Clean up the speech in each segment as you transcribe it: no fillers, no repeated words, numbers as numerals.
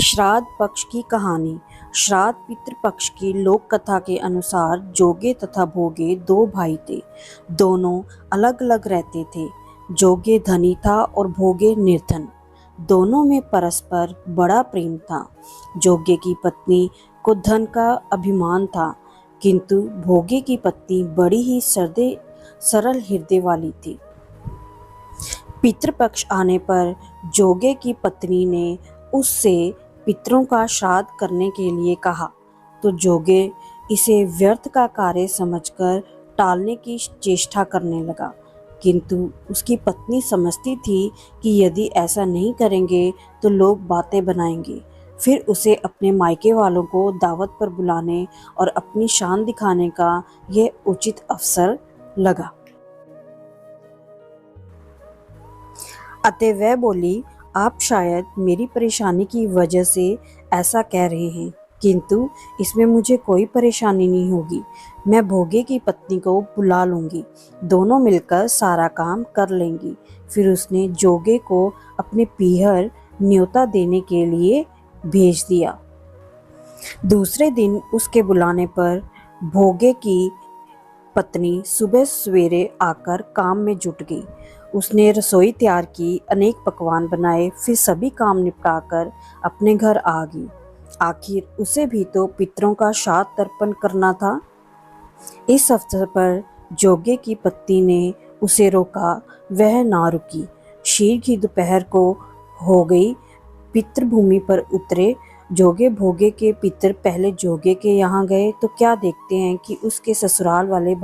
श्राद्ध पक्ष की कहानी। श्राद्ध पितृपक्ष की लोक कथा के अनुसार जोगे तथा भोगे दो भाई थे। दोनों अलग अलग रहते थे। जोगे धनी था और भोगे निर्धन। दोनों में परस्पर बड़ा प्रेम था। जोगे की पत्नी को धन का अभिमान था, किंतु भोगे की पत्नी बड़ी ही सरल हृदय वाली थी। पितृपक्ष आने पर जोगे की पत्नी ने उससे पितरों का श्राद्ध करने के लिए कहा, तो जोगे इसे व्यर्थ का कार्य समझकर टालने की चेष्टा करने लगा। किंतु उसकी पत्नी समझती थी कि यदि ऐसा नहीं करेंगे तो लोग बातें बनाएंगे। फिर उसे अपने मायके वालों को दावत पर बुलाने और अपनी शान दिखाने का यह उचित अवसर लगा। अतः वह बोली, आप शायद मेरी परेशानी की वजह से ऐसा कह रहे हैं, किंतु इसमें मुझे कोई परेशानी नहीं होगी। मैं भोगे की पत्नी को बुला लूँगी, दोनों मिलकर सारा काम कर लेंगी। फिर उसने जोगे को अपने पीहर न्योता देने के लिए भेज दिया। दूसरे दिन उसके बुलाने पर भोगे की पत्नी सुबह सवेरे आकर काम में जुट गई। उसने रसोई तैयार की, अनेक पकवान बनाए, फिर सभी काम निपटाकर अपने घर आ गई। आखिर उसे भी तो पितरों का श्राद्ध तर्पण करना था। इस अवसर पर जोगे की पत्नी ने उसे रोका, वह ना रुकी। शीर की दोपहर को हो गई। पितृभूमि पर उतरे। जोगे भोगे के पितर पहले जोगे के यहाँ गए तो क्या देखते हैं कि उसके ससुराल वाले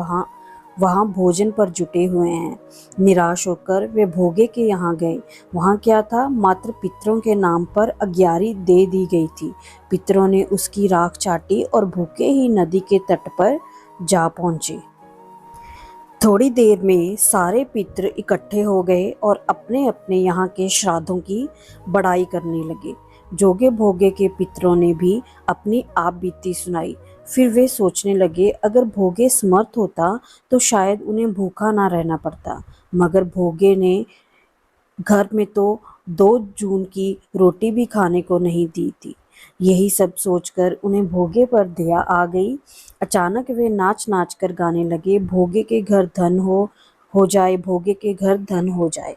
वहाँ भोजन पर जुटे हुए हैं। निराश होकर वे भोगे के यहाँ गए। वहाँ क्या था, मात्र पितरों के नाम पर अग्यारी दे दी गई थी। पितरों ने उसकी राख चाटी और भूखे ही नदी के तट पर जा पहुँचे। थोड़ी देर में सारे पितर इकट्ठे हो गए और अपने अपने यहाँ के श्राद्धों की बड़ाई करने लगे। जोगे भोगे के पितरों ने भी अपनी आप बीती सुनाई। फिर वे सोचने लगे, अगर भोगे समर्थ होता तो शायद उन्हें भूखा ना रहना पड़ता, मगर भोगे ने घर में तो 2 जून की रोटी भी खाने को नहीं दी थी। यही सब सोचकर उन्हें भोगे पर दया आ गई। अचानक वे नाच नाच कर गाने लगे, भोगे के घर धन हो जाए, भोगे के घर धन हो जाए।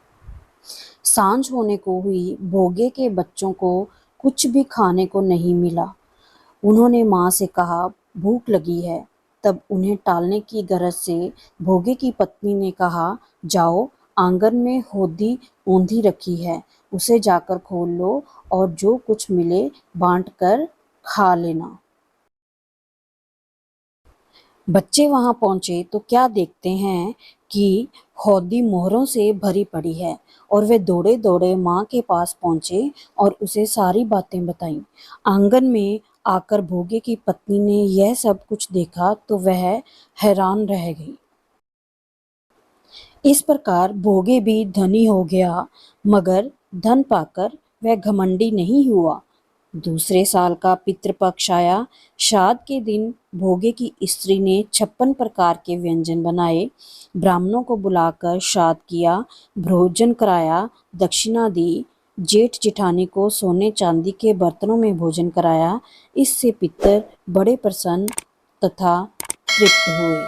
सांझ होने को हुई। भोगे के बच्चों को कुछ भी खाने को नहीं मिला। उन्होंने माँ से कहा, भूख लगी है। तब उन्हें टालने की गरज से भोगे की पत्नी ने कहा, जाओ, आंगन में होदी औंधी रखी है, उसे जाकर खोल लो और जो कुछ मिले बांट कर खा लेना। बच्चे वहां पहुंचे तो क्या देखते हैं कि हौदी मोहरों से भरी पड़ी है, और वे दौड़े दौड़े माँ के पास पहुंचे और उसे सारी बातें बताईं। आंगन में आकर भोगे की पत्नी ने यह सब कुछ देखा तो वह हैरान रह गई। इस प्रकार भोगे भी धनी हो गया, मगर धन पाकर वह घमंडी नहीं हुआ। दूसरे साल का पितृपक्ष आया। श्राद्ध के दिन भोगे की स्त्री ने 56 प्रकार के व्यंजन बनाए। ब्राह्मणों को बुलाकर श्राद्ध किया, भोजन कराया, दक्षिणा दी। जेठ जिठानी को सोने चांदी के बर्तनों में भोजन कराया। इससे पितर बड़े प्रसन्न तथा तृप्त हुए।